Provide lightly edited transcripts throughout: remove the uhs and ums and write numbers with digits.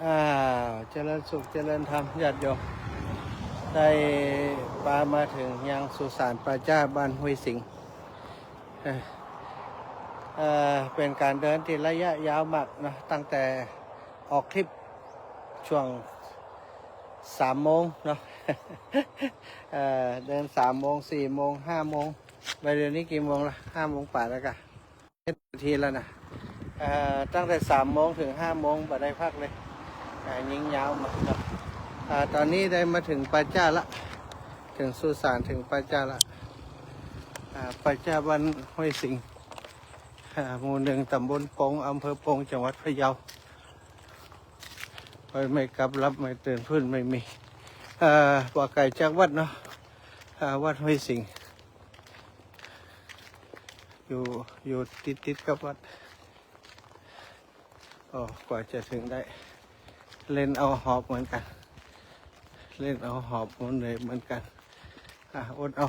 เจริญสุขเจริญธรรมญาติโยมได้ปามาถึงยังสุสานป่าจ้าบ้านห้วยสิงห์เป็นการเดินที่ระยะยาวมากนะตั้งแต่ออกทริปช่วง3 โมงเนาะ เดิน3 โมง4 โมง5 โมงไปเดี๋ยวนี้กี่โมงละ5 โมง 8แล้วกันนาทีแล้วนะตั้งแต่3 โมงถึง5 โมงบ่ได้พักเลยยิงยาวมาครับตอนนี้ได้มาถึงป่าจ้าละถึงสุสานถึงป่าจ้าละป่าจ้าบ้านห้วยสิงห์หมู่ 1ตำบลปงอำเภอปงจังหวัดพะเยาไม่กลับรับไม่ตื่นพื้นไม่มีว่าไก่จากวัดเนาะวัดห้วยสิงห์อยู่ติดกับวัดกว่าจะถึงได้เล่นเอาหอบเหมือนกันเล่นเอาหอบเหนื่อยเหมือนกันอดเอา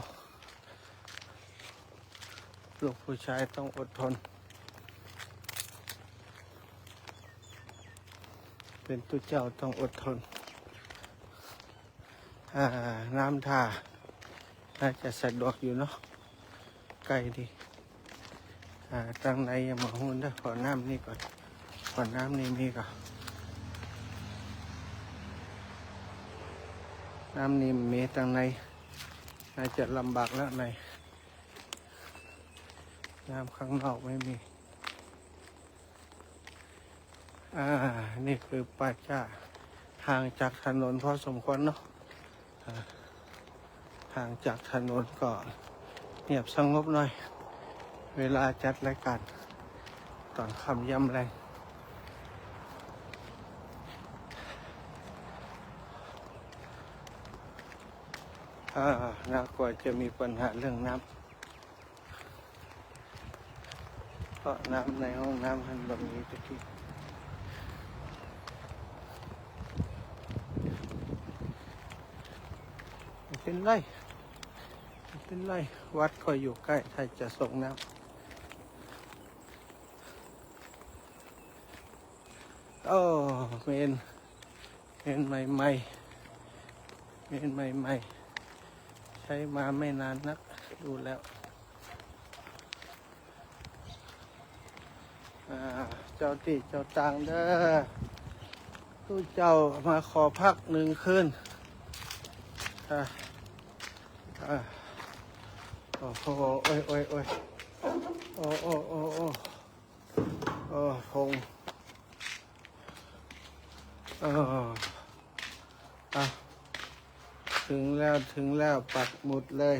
ลูกผู้ชายต้องอดทนเป็นตัวเจ้าต้องอดทนน้ำท่าน่าจะสะดวกอยู่เนาะใกล้ดีตั้งในยังมาหุ่นได้ขอน้ำนี่ก่อนขอน้ำนี่มีก่อนน้ำนี่มีตั้งในน่าจะลำบากแล้วในน้ำข้างนอกไม่มีนี่คือป่าจ้าห่างจากถนนพอสมควรเนาะห่างจากถนนก็เงียบสงบหน่อยเวลาจัดรายการตอนค่ำย่ำแรงน่ากลัวจะมีปัญหาเรื่องน้ำเพราะน้ำในห้องน้ำมันแบบนี้ทุกทีเป็นไรวัดก็อยู่ใกล้ถ้าจะส่งน้ำเมนใหม่ใช้มาไม่นานนักดูแล้วเจ้าที่เจ้าตางเด้อตู้เจ้ามาขอพัก1 คืนโอ้โหโอ้พงถึงแล้วปักหมุดเลย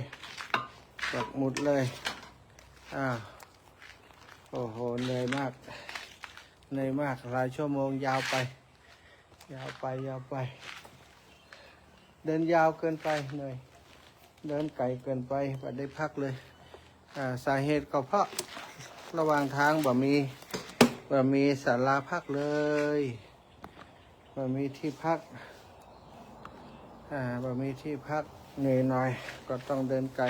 โอ้โหเหนื่อยมากหลายชั่วโมงยาวไปเดินยาวเกินไปเหนื่อยเดินไกลเกินไปไม่ได้พักเลยสาเหตุก็เพราะระหว่างทางบ่มีศาลาพักเลยบ่มีที่พักเหนื่อยหน่อยก็ต้องเดินไกล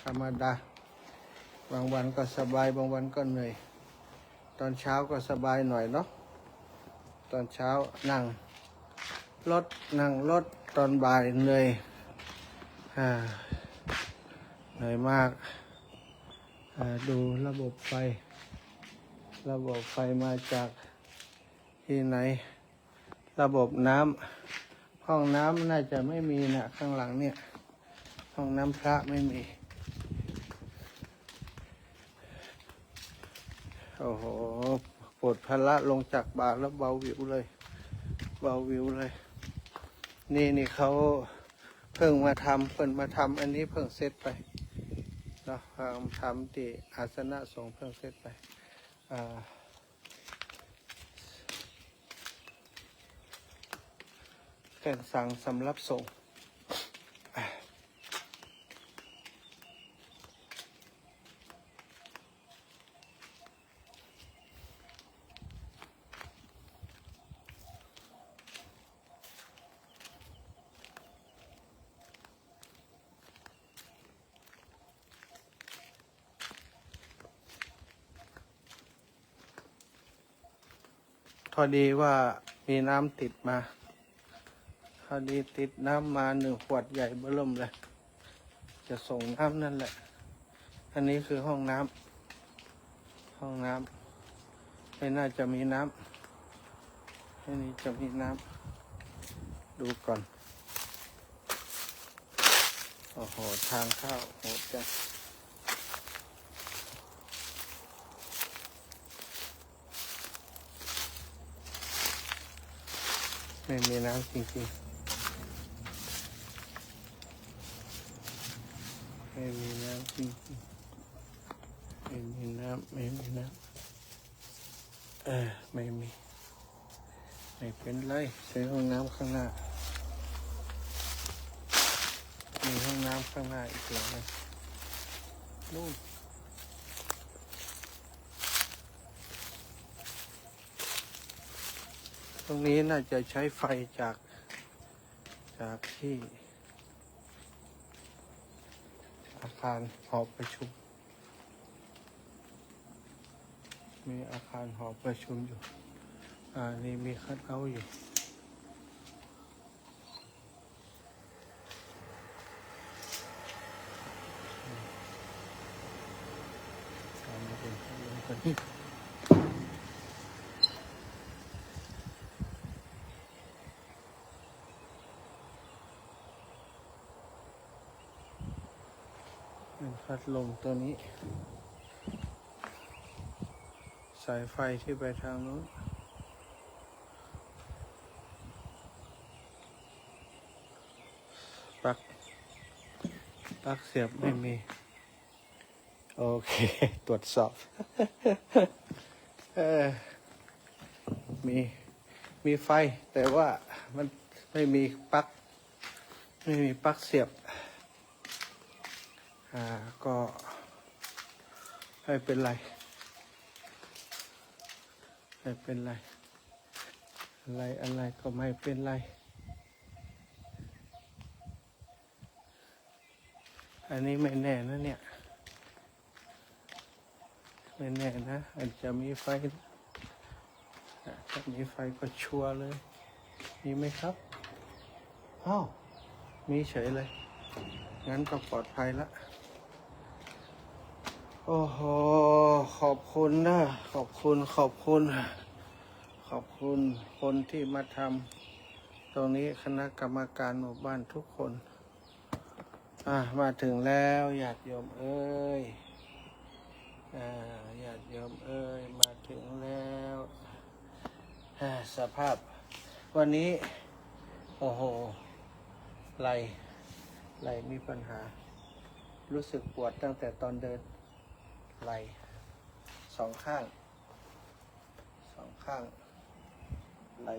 ธรรมดาบางวันก็สบายบางวันก็เหนื่อยตอนเช้าก็สบายหน่อยเนาะตอนเช้านั่งรถตอนบ่ายเหนื่อยมากดูระบบไฟมาจากที่ไหนระบบน้ำห้องน้ำน่าจะไม่มีนะข้างหลังเนี่ยห้องน้ำพระไม่มีโอ้โหปลดภาระลงจากบ่าแล้วเบาวิวเลยนี่เขาเพิ่งมาทำอันนี้เพิ่งเสร็จไปเนาะทำที่อาสนะสงฆ์เพิ่งเสร็จไปเป็นสั่งสำหรับส่งถ อดีว่ามีน้ำติดมาพอดีติดน้ำมา1 ขวดใหญ่เบ้อเริ่มเลยจะส่งน้ำนั่นแหละอันนี้คือห้องน้ำไม่น่าจะมีน้ำอันนี้จะมีน้ำดูก่อนโอ้โหทางเข้าโหดจังไม่มีน้ำจริงๆไม่มีน้ำจริงๆไม่มีน้ำไม่มีไม่เป็นไรใช้ห้องน้ำข้างหน้ามีห้องน้ำข้างหน้าอีกหลังนึงนู่นตรงนี้น่าจะใช้ไฟจากที่อาคารหอประชุมมีอาคารหอประชุมอยู่นี่มีคัทเอาท์อยู่มาดูกันนี่เป็นพัดลมตัวนี้สายไฟที่ไปทางนู้นปลั๊กเสียบไม่มีโอเคตรวจสอบมีไฟแต่ว่ามันไม่มีปลั๊กเสียบก็ไม่เป็นไรอะไรก็ไม่เป็นไรอันนี้ไม่แน่นะเนี่ยไม่แน่นะอาจจะมีไฟถ้ามีไฟก็ชัวร์เลยมีไหมครับอ้าวมีเฉยเลยงั้นก็ปลอดภัยละโอ้โหขอบคุณนะขอบคุณคนที่มาทำตรงนี้คณะกรรมการหมู่บ้านทุกคนมาถึงแล้วญาติโยมเอ้ยญาติโยมเอ้ยมาถึงแล้วสภาพวันนี้โอ้โหไหล่มีปัญหารู้สึกปวดตั้งแต่ตอนเดินไหล่สองข้างไหล่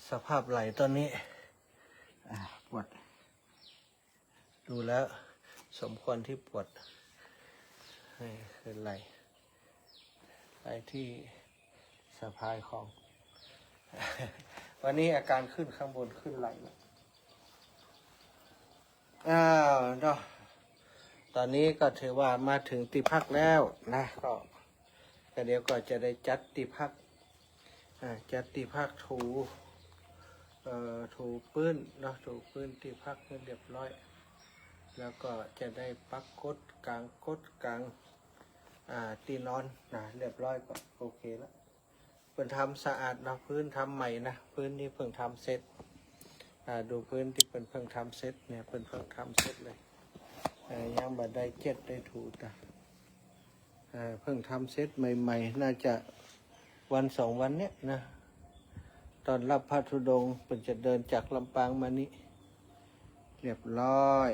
สภาพไหล่ตอนนี้ปวดดูแล้วสมควรที่ปวดนี่คือไหล่ที่สะพายของ วันนี้อาการขึ้นข้างบนขึ้นไหล่เนาะตอนนี้ก็ถือว่ามาถึงที่พักแล้วนะก็เดี๋ยวก็จะได้จัดที่พักถูพื้นเนาะถูพื้นที่พักให้เรียบร้อยแล้วก็จะได้ปักกดกลางตีนอนเรียบร้อยก็โอเคแล้วเพิ่งทำสะอาดนะพื้นทำใหม่นะพื้นนี้เพิ่งทำเสร็จดูพื้นที่เพิ่งทำเสร็จเนี่ยเพิ่งทำเสร็จเลยยังบัดได้ได้ถูเพิ่งทำเสร็จใหม่ๆน่าจะวัน2 วันเนี้ยนะตอนรับพระธุดงค์เพิ่งจะเดินจากลำปางมานี้เรียบร้อย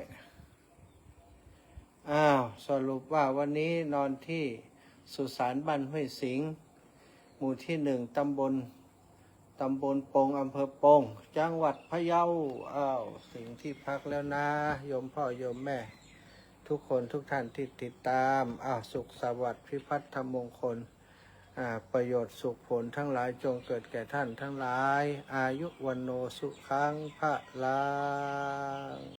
สรุปว่าวันนี้นอนที่สุสานบ้านห้วยสิงห์หมู่ที่1ตำบลปงอำเภอปงจังหวัดพะเยาถึงที่พักแล้วนะโยมพ่อโยมแม่ทุกคนทุกท่านที่ติดตามสุขสวัสดิ์พิพัฒน์ธรรมมงคล ประโยชน์สุขผลทั้งหลายจงเกิดแก่ท่านทั้งหลายอายุวันโนสุขังพระลัง